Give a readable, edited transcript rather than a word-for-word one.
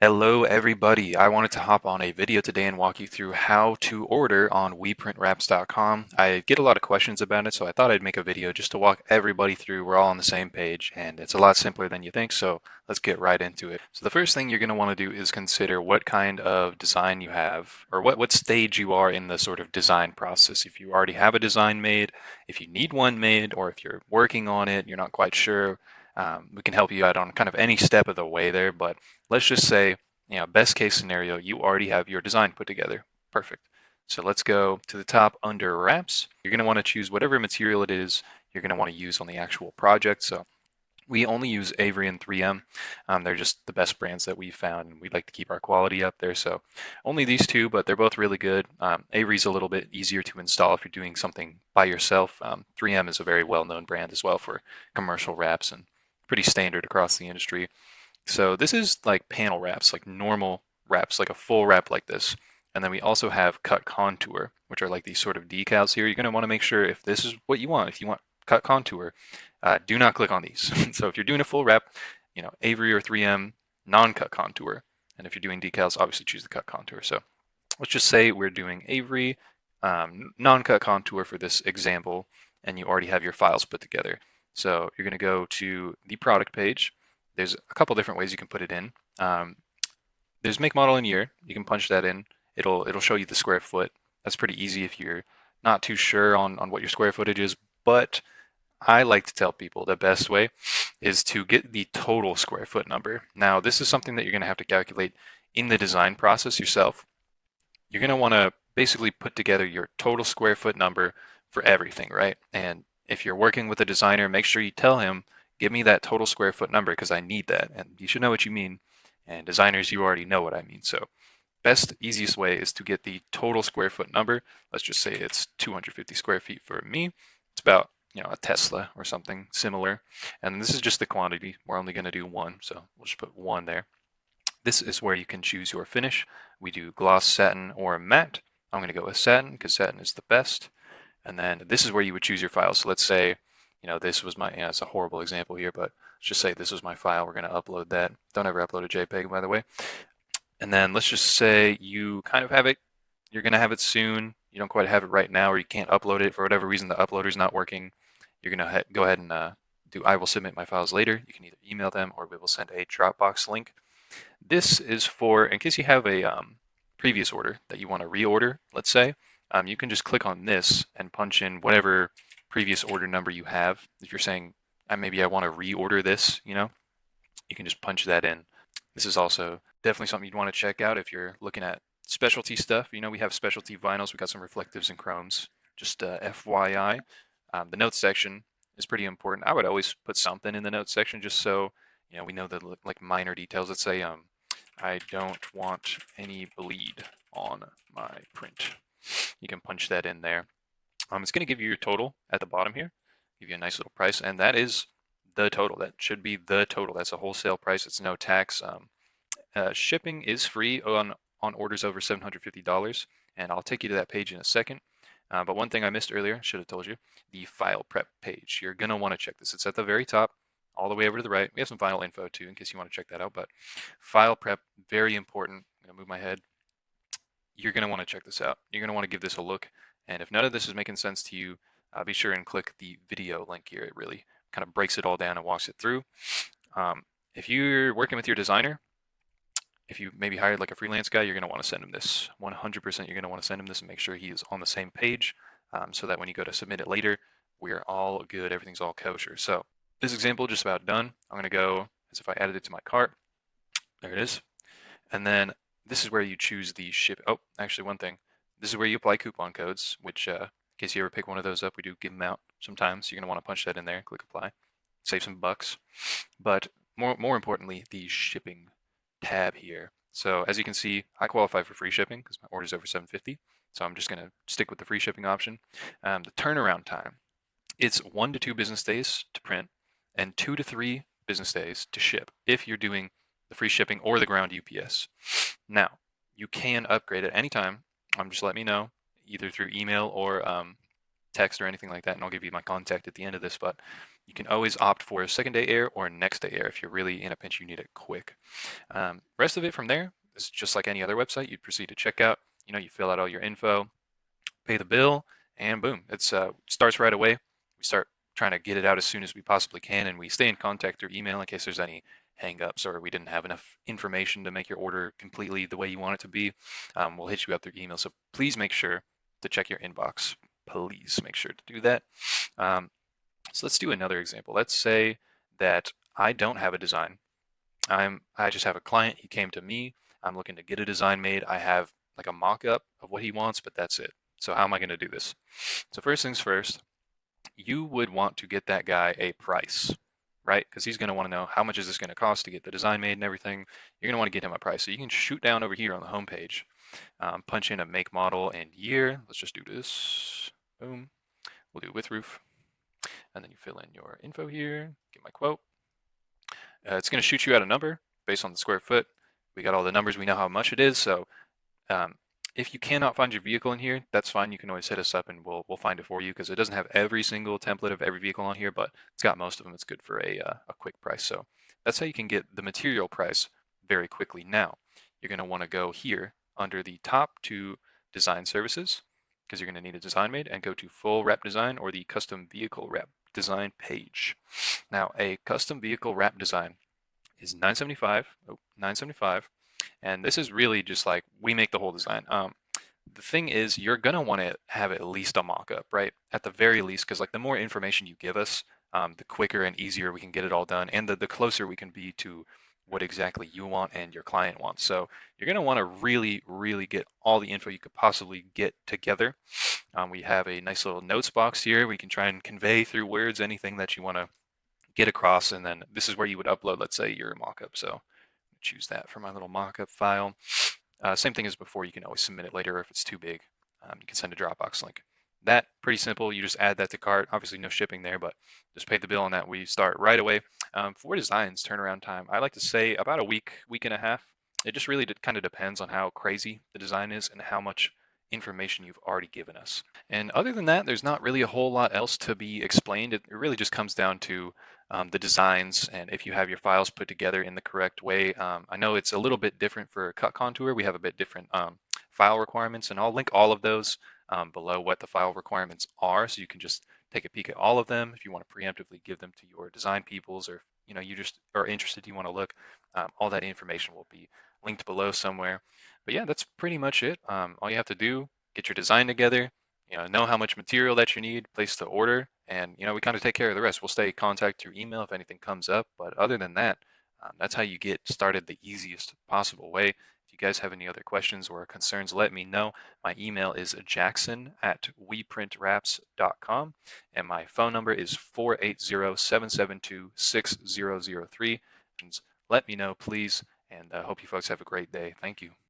Hello everybody. I wanted to hop on a video today and walk you through how to order on WePrintWraps.com. I get a lot of questions about it, so I thought I'd make a video just to walk everybody through. We're all on the same page and it's a lot simpler than you think, so let's get right into it. So the first thing you're going to want to do is consider what kind of design you have, or what stage you are in the sort of design process. If you already have a design made, if you need one made, or if you're working on it, you're not quite sure, we can help you out on kind of any step of the way there, but let's just say, best case scenario, you already have your design put together. Perfect. So let's go to the top under wraps. You're going to want to choose whatever material it is you're going to want to use on the actual project. So we only use Avery and 3M. They're just the best brands that we've found, and we'd like to keep our quality up there. So only these two, but they're both really good. Avery's a little bit easier to install if you're doing something by yourself. 3M is a very well-known brand as well for commercial wraps and pretty standard across the industry. So this is like panel wraps, like normal wraps, like a full wrap like this. And then we also have cut contour, which are like these sort of decals here. You're going to want to make sure if this is what you want, if you want cut contour, do not click on these. So if you're doing a full wrap, Avery or 3M, non-cut contour. And if you're doing decals, obviously choose the cut contour. So let's just say we're doing Avery, non-cut contour for this example, and you already have your files put together. So you're going to go to the product page. There's a couple different ways you can put it in. There's make, model, and year. You can punch that in. It'll show you the square foot. That's pretty easy if you're not too sure on what your square footage is. But I like to tell people the best way is to get the total square foot number. Now, this is something that you're going to have to calculate in the design process yourself. You're going to want to basically put together your total square foot number for everything, right? And if you're working with a designer, make sure you tell him, give me that total square foot number because I need that. And you should know what you mean. And designers, you already know what I mean. So best, easiest way is to get the total square foot number. Let's just say it's 250 square feet for me. It's about, a Tesla or something similar. And this is just the quantity. We're only going to do one. So we'll just put one there. This is where you can choose your finish. We do gloss, satin, or matte. I'm going to go with satin because satin is the best. And then this is where you would choose your file. So let's say, this was my, it's a horrible example here, but let's just say this was my file. We're going to upload that. Don't ever upload a JPEG, by the way. And then let's just say you kind of have it. You're going to have it soon. You don't quite have it right now, or you can't upload it for whatever reason. The uploader's not working. You're going to go ahead and do I will submit my files later. You can either email them or we will send a Dropbox link. This is for, in case you have a previous order that you want to reorder, let's say, you can just click on this and punch in whatever previous order number you have. If you're saying, maybe I want to reorder this, you can just punch that in. This is also definitely something you'd want to check out if you're looking at specialty stuff. We have specialty vinyls. We got some reflectives and chromes. Just FYI. The notes section is pretty important. I would always put something in the notes section just so we know the like minor details. Let's say I don't want any bleed on my print. You can punch that in there. It's going to give you your total at the bottom here, give you a nice little price, and that is the total. That should be the total. That's a wholesale price. It's no tax. Shipping is free on orders over $750, and I'll take you to that page in a second. But one thing I missed earlier, should have told you, the file prep page. You're going to want to check this. It's at the very top, all the way over to the right. We have some final info too, in case you want to check that out. But file prep, very important. I'm going to move my head. You're going to want to check this out. You're going to want to give this a look. And if none of this is making sense to you, be sure and click the video link here. It really kind of breaks it all down and walks it through. If you're working with your designer, if you maybe hired like a freelance guy, you're going to want to send him this. 100% you're going to want to send him this and make sure he is on the same page so that when you go to submit it later, we're all good. Everything's all kosher. So this example just about done. I'm going to go as if I added it to my cart. There it is. And then this is where you choose the ship. Oh, actually one thing. This is where you apply coupon codes, which in case you ever pick one of those up, we do give them out sometimes. You're going to want to punch that in there, click apply, save some bucks. But more importantly, the shipping tab here. So as you can see, I qualify for free shipping because my order is over $750. So I'm just going to stick with the free shipping option. The turnaround time, it's 1 to 2 business days to print and 2 to 3 business days to ship if you're doing the free shipping or the ground UPS. Now, you can upgrade at any time. Just let me know, either through email or text or anything like that, and I'll give you my contact at the end of this, but you can always opt for a second day air or next day air if you're really in a pinch, you need it quick. Rest of it from there is just like any other website. You'd proceed to checkout. You fill out all your info, pay the bill, and boom, it's starts right away. We start trying to get it out as soon as we possibly can, and we stay in contact through email in case there's any hangups or we didn't have enough information to make your order completely the way you want it to be. We'll hit you up through email, so please make sure to check your inbox. Please make sure to do that. So let's do another example. Let's say that I don't have a design. I just have a client. He came to me. I'm looking to get a design made. I have like a mock-up of what he wants, but that's it. So how am I going to do this? So first things first, you would want to get that guy a price, right? Because he's going to want to know how much is this going to cost to get the design made and everything. You're going to want to get him a price. So you can shoot down over here on the home page, punch in a make, model, and year. Let's just do this. Boom. We'll do with roof. And then you fill in your info here, get my quote. It's going to shoot you out a number based on the square foot. We got all the numbers. We know how much it is. So if you cannot find your vehicle in here, that's fine. You can always hit us up and we'll find it for you because it doesn't have every single template of every vehicle on here, but it's got most of them. It's good for a quick price. So that's how you can get the material price very quickly. Now, you're going to want to go here under the top two design services because you're going to need a design made and go to full wrap design or the custom vehicle wrap design page. Now, a custom vehicle wrap design is $975, and this is really just like we make the whole design. The thing is, you're gonna want to have at least a mock-up, right? At the very least, because like the more information you give us, the quicker and easier we can get it all done, and the closer we can be to what exactly you want and your client wants. So you're gonna want to really, really get all the info you could possibly get together. We have a nice little notes box here. We can try and convey through words anything that you want to get across, and then this is where you would upload, let's say, your mockup. So choose that for my little mockup file. Same thing as before, you can always submit it later if it's too big. You can send a Dropbox link. That, pretty simple. You just add that to cart. Obviously no shipping there, but just pay the bill on that. We start right away. For designs, turnaround time, I like to say about a week, week and a half. It just really kind of depends on how crazy the design is and how much information you've already given us. And other than that, there's not really a whole lot else to be explained. It really just comes down to the designs and if you have your files put together in the correct way. I know it's a little bit different for cut contour. We have a bit different file requirements, and I'll link all of those below what the file requirements are, so you can just take a peek at all of them if you want to preemptively give them to your design peoples, or you just are interested, you want to look. All that information will be linked below somewhere. But yeah, that's pretty much it. All you have to do, get your design together, know how much material that you need, place the order, and we kind of take care of the rest. We'll stay in contact through email if anything comes up, but other than that, that's how you get started the easiest possible way. If you guys have any other questions or concerns, let me know. My email is jackson@weprintraps.com, and my phone number is 480-772-6003. And let me know, please, and I hope you folks have a great day. Thank you.